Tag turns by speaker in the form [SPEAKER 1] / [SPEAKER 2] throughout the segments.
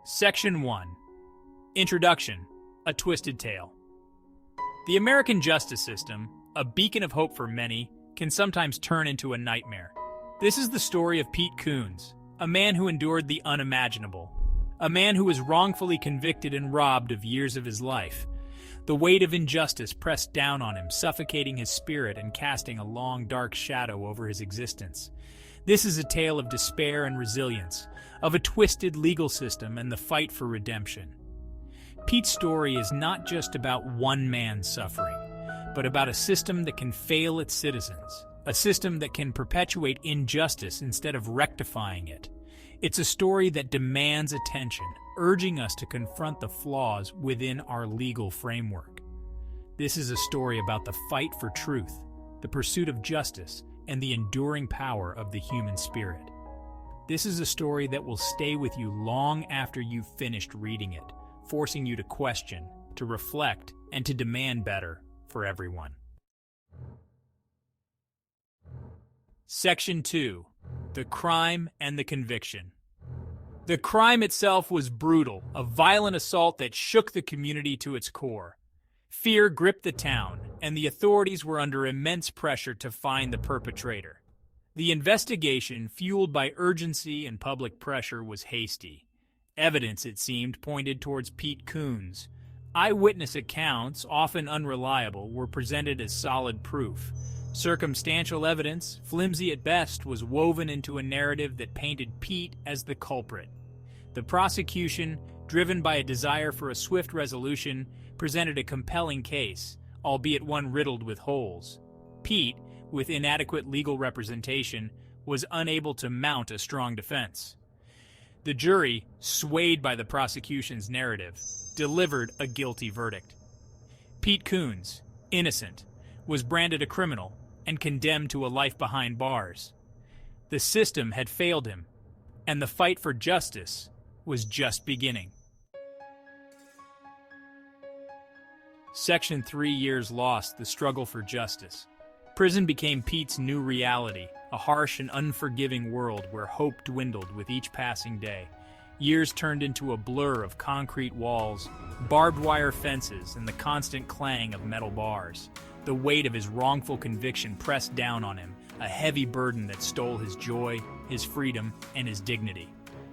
[SPEAKER 1] Section 1. Introduction: A Twisted Tale. The American justice system, a beacon of hope for many, can sometimes turn into a nightmare. This is the story of Pete Coones, a man who endured the unimaginable, a man who was wrongfully convicted and robbed of years of his life. The weight of injustice pressed down on him, suffocating his spirit and casting a long, dark shadow over his existence. This is a tale of despair and resilience, of a twisted legal system and the fight for redemption. Pete's story is not just about one man's suffering, but about a system that can fail its citizens, a system that can perpetuate injustice instead of rectifying it. It's a story that demands attention, urging us to confront the flaws within our legal framework. This is a story about the fight for truth, the pursuit of justice, and the enduring power of the human spirit. This is a story that will stay with you long after you've finished reading it, forcing you to question, to reflect, and to demand better for everyone. Section 2. The Crime and the Conviction. The crime itself was brutal, a violent assault that shook the community to its core. Fear gripped the town, and the authorities were under immense pressure to find the perpetrator. The investigation, fueled by urgency and public pressure, was hasty. Evidence, it seemed, pointed towards Pete Coones. Eyewitness accounts, often unreliable, were presented as solid proof. Circumstantial evidence, flimsy at best, was woven into a narrative that painted Pete as the culprit. The prosecution, driven by a desire for a swift resolution, presented a compelling case, albeit one riddled with holes. Pete, with inadequate legal representation, was unable to mount a strong defense. The jury, swayed by the prosecution's narrative, delivered a guilty verdict. Pete Coones, innocent, was branded a criminal and condemned to a life behind bars. The system had failed him, and the fight for justice was just beginning. Section 3 years lost, the struggle for justice. Prison became Pete's new reality, a harsh and unforgiving world where hope dwindled with each passing day. Years turned into a blur of concrete walls, barbed wire fences, and the constant clang of metal bars. The weight of his wrongful conviction pressed down on him, a heavy burden that stole his joy, his freedom, and his dignity.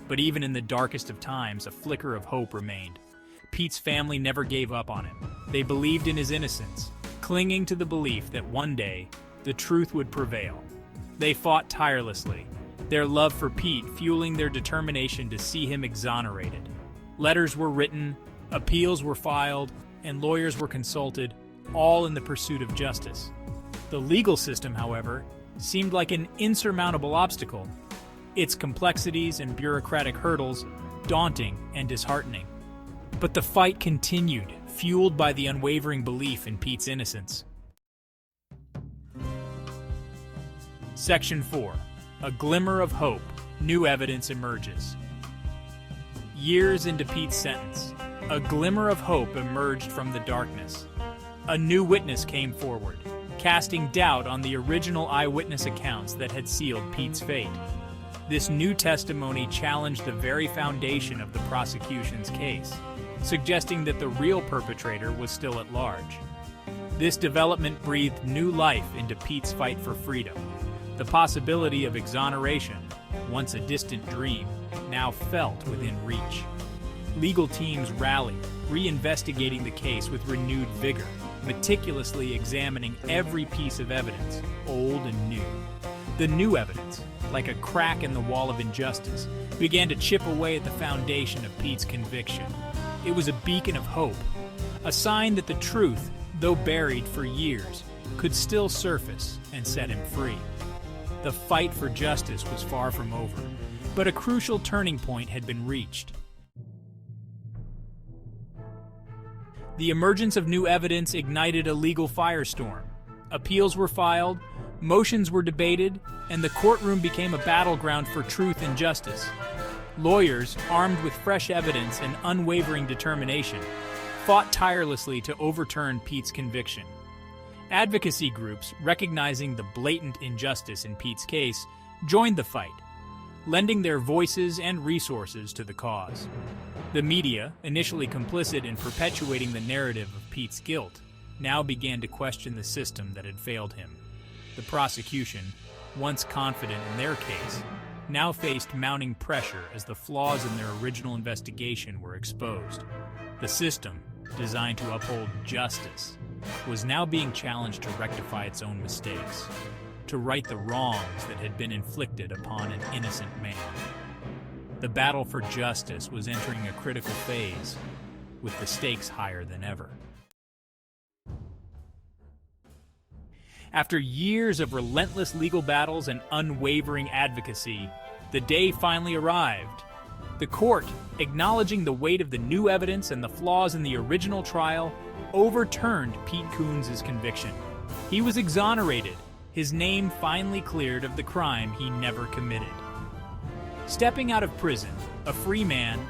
[SPEAKER 1] But even in the darkest of times, a flicker of hope remained. Pete's family never gave up on him. They believed in his innocence, clinging to the belief that one day, the truth would prevail. They fought tirelessly, their love for Pete fueling their determination to see him exonerated. Letters were written, appeals were filed, and lawyers were consulted, all in the pursuit of justice. The legal system, however, seemed like an insurmountable obstacle, its complexities and bureaucratic hurdles daunting and disheartening. But the fight continued, fueled by the unwavering belief in Pete's innocence. Section 4. A Glimmer of Hope. New evidence emerges. Years into Pete's sentence, a glimmer of hope emerged from the darkness. A new witness came forward, casting doubt on the original eyewitness accounts that had sealed Pete's fate. This new testimony challenged the very foundation of the prosecution's case, suggesting that the real perpetrator was still at large. This development breathed new life into Pete's fight for freedom. The possibility of exoneration, once a distant dream, now felt within reach. Legal teams rallied, reinvestigating the case with renewed vigor, meticulously examining every piece of evidence, old and new. The new evidence, like a crack in the wall of injustice, began to chip away at the foundation of Pete's conviction. It was a beacon of hope, a sign that the truth, though buried for years, could still surface and set him free. The fight for justice was far from over, but a crucial turning point had been reached. The emergence of new evidence ignited a legal firestorm. Appeals were filed, motions were debated, and the courtroom became a battleground for truth and justice. Lawyers, armed with fresh evidence and unwavering determination, fought tirelessly to overturn Pete's conviction. Advocacy groups, recognizing the blatant injustice in Pete's case, joined the fight. lending their voices and resources to the cause. The media, initially complicit in perpetuating the narrative of Pete's guilt, now began to question the system that had failed him. The prosecution, once confident in their case, now faced mounting pressure as the flaws in their original investigation were exposed. The system, designed to uphold justice, was now being challenged to rectify its own mistakes, to right the wrongs that had been inflicted upon an innocent man. The battle for justice was entering a critical phase, with the stakes higher than ever. After years of relentless legal battles and unwavering advocacy, the day finally arrived. The court, acknowledging the weight of the new evidence and the flaws in the original trial, overturned Pete Coones' conviction. He was exonerated, his name finally cleared of the crime he never committed. Stepping out of prison, a free man,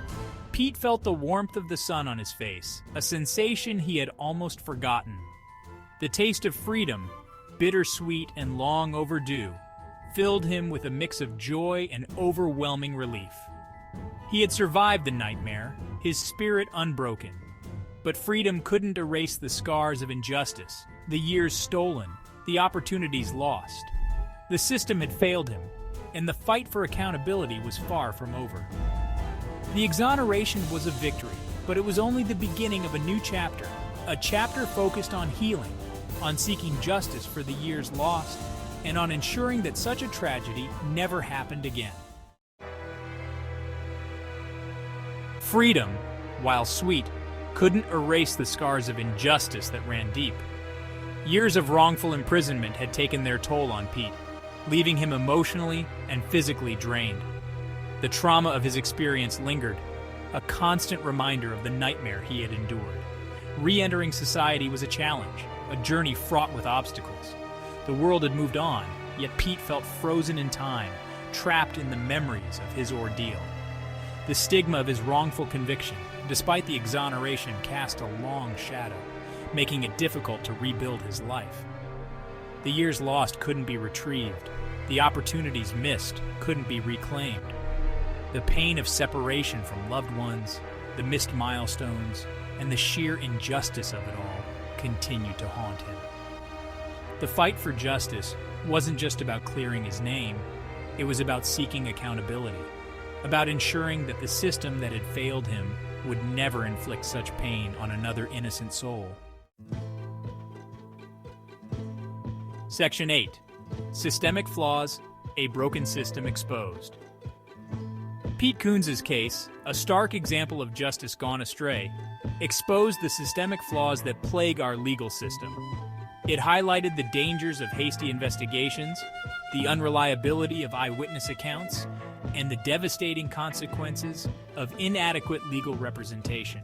[SPEAKER 1] Pete felt the warmth of the sun on his face, a sensation he had almost forgotten. The taste of freedom, bittersweet and long overdue, filled him with a mix of joy and overwhelming relief. He had survived the nightmare, his spirit unbroken. But freedom couldn't erase the scars of injustice, the years stolen, the opportunities lost. The system had failed him, and the fight for accountability was far from over. The exoneration was a victory, but it was only the beginning of a new chapter, a chapter focused on healing, on seeking justice for the years lost, and on ensuring that such a tragedy never happened again. Freedom, while sweet, couldn't erase the scars of injustice that ran deep. Years of wrongful imprisonment had taken their toll on Pete, leaving him emotionally and physically drained. The trauma of his experience lingered, a constant reminder of the nightmare he had endured. Re-entering society was a challenge, a journey fraught with obstacles. The world had moved on, yet Pete felt frozen in time, trapped in the memories of his ordeal. The stigma of his wrongful conviction, despite the exoneration, cast a long shadow, making it difficult to rebuild his life. The years lost couldn't be retrieved. The opportunities missed couldn't be reclaimed. The pain of separation from loved ones, the missed milestones, and the sheer injustice of it all continued to haunt him. The fight for justice wasn't just about clearing his name, it was about seeking accountability, about ensuring that the system that had failed him would never inflict such pain on another innocent soul. Section 8. Systemic Flaws, a Broken System Exposed. Pete Coones' case, a stark example of justice gone astray, exposed the systemic flaws that plague our legal system. It highlighted the dangers of hasty investigations, the unreliability of eyewitness accounts, and the devastating consequences of inadequate legal representation.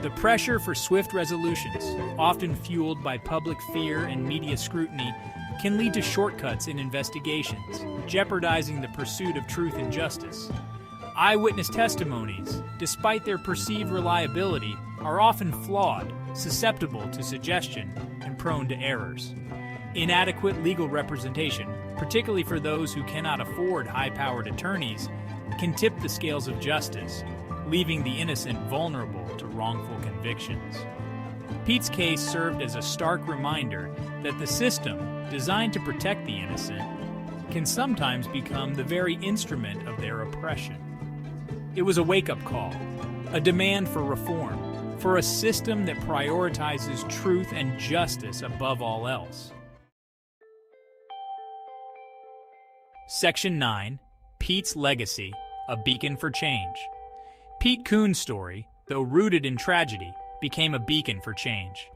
[SPEAKER 1] The pressure for swift resolutions, often fueled by public fear and media scrutiny, can lead to shortcuts in investigations, jeopardizing the pursuit of truth and justice. Eyewitness testimonies, despite their perceived reliability, are often flawed, susceptible to suggestion, and prone to errors. Inadequate legal representation, particularly for those who cannot afford high-powered attorneys, can tip the scales of justice, leaving the innocent vulnerable to wrongful convictions. Pete's case served as a stark reminder that the system, designed to protect the innocent, can sometimes become the very instrument of their oppression. It was a wake-up call, a demand for reform, for a system that prioritizes truth and justice above all else. Section 9. Pete's Legacy, a Beacon for Change. Pete Coones' story, though rooted in tragedy, became a beacon for change.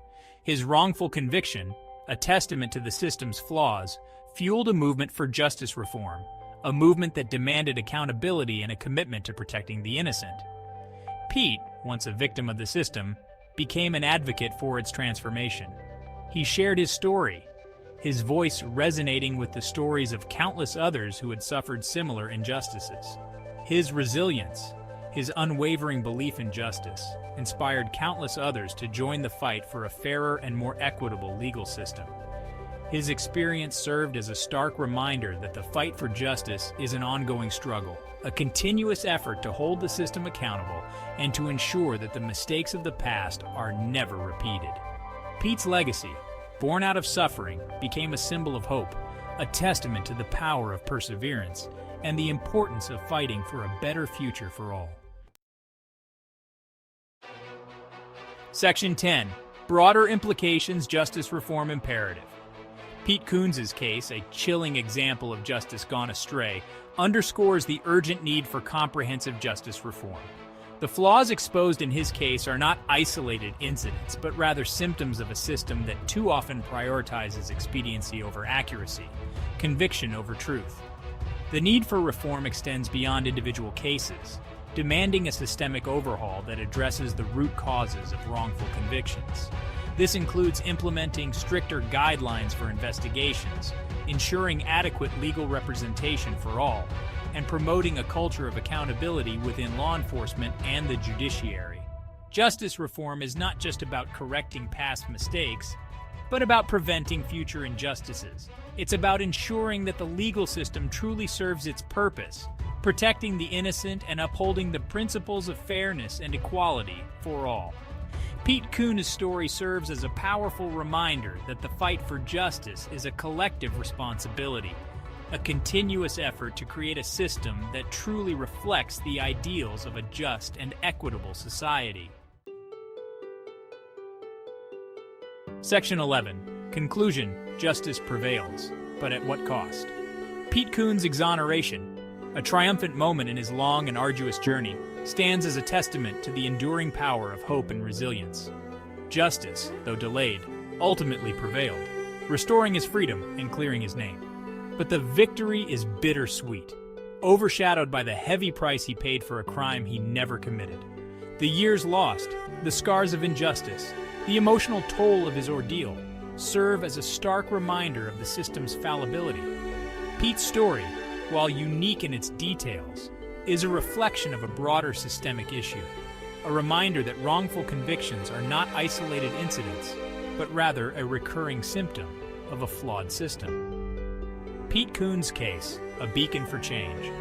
[SPEAKER 1] His wrongful conviction, a testament to the system's flaws, fueled a movement for justice reform, a movement that demanded accountability and a commitment to protecting the innocent. Pete, once a victim of the system, became an advocate for its transformation. He shared his story, his voice resonating with the stories of countless others who had suffered similar injustices. His resilience, his unwavering belief in justice, inspired countless others to join the fight for a fairer and more equitable legal system. His experience served as a stark reminder that the fight for justice is an ongoing struggle, a continuous effort to hold the system accountable and to ensure that the mistakes of the past are never repeated. Pete's legacy, born out of suffering, became a symbol of hope, a testament to the power of perseverance and the importance of fighting for a better future for all. Section 10. Broader implications justice reform imperative. Pete Coones' case, a chilling example of justice gone astray, underscores the urgent need for comprehensive justice reform. The flaws exposed in his case are not isolated incidents, but rather symptoms of a system that too often prioritizes expediency over accuracy, conviction over truth. The need for reform extends beyond individual cases, demanding a systemic overhaul that addresses the root causes of wrongful convictions. This includes implementing stricter guidelines for investigations, ensuring adequate legal representation for all, and promoting a culture of accountability within law enforcement and the judiciary. Justice reform is not just about correcting past mistakes, but about preventing future injustices. It's about ensuring that the legal system truly serves its purpose, protecting the innocent and upholding the principles of fairness and equality for all. Pete Coones' story serves as a powerful reminder that the fight for justice is a collective responsibility, a continuous effort to create a system that truly reflects the ideals of a just and equitable society. Section 11. Conclusion. Justice prevails, but at what cost? Pete Coones' exoneration, a triumphant moment in his long and arduous journey, stands as a testament to the enduring power of hope and resilience. Justice, though delayed, ultimately prevailed, restoring his freedom and clearing his name. But the victory is bittersweet, overshadowed by the heavy price he paid for a crime he never committed. The years lost, the scars of injustice, the emotional toll of his ordeal serve as a stark reminder of the system's fallibility. Pete's story, while unique in its details, is a reflection of a broader systemic issue, a reminder that wrongful convictions are not isolated incidents, but rather a recurring symptom of a flawed system. Pete Coones' case, a beacon for change,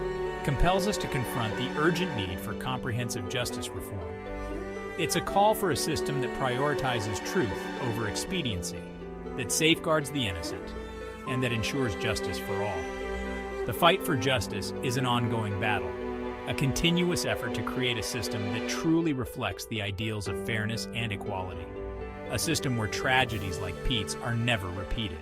[SPEAKER 1] compels us to confront the urgent need for comprehensive justice reform. It's a call for a system that prioritizes truth over expediency, that safeguards the innocent, and that ensures justice for all. The fight for justice is an ongoing battle, a continuous effort to create a system that truly reflects the ideals of fairness and equality, a system where tragedies like Pete's are never repeated.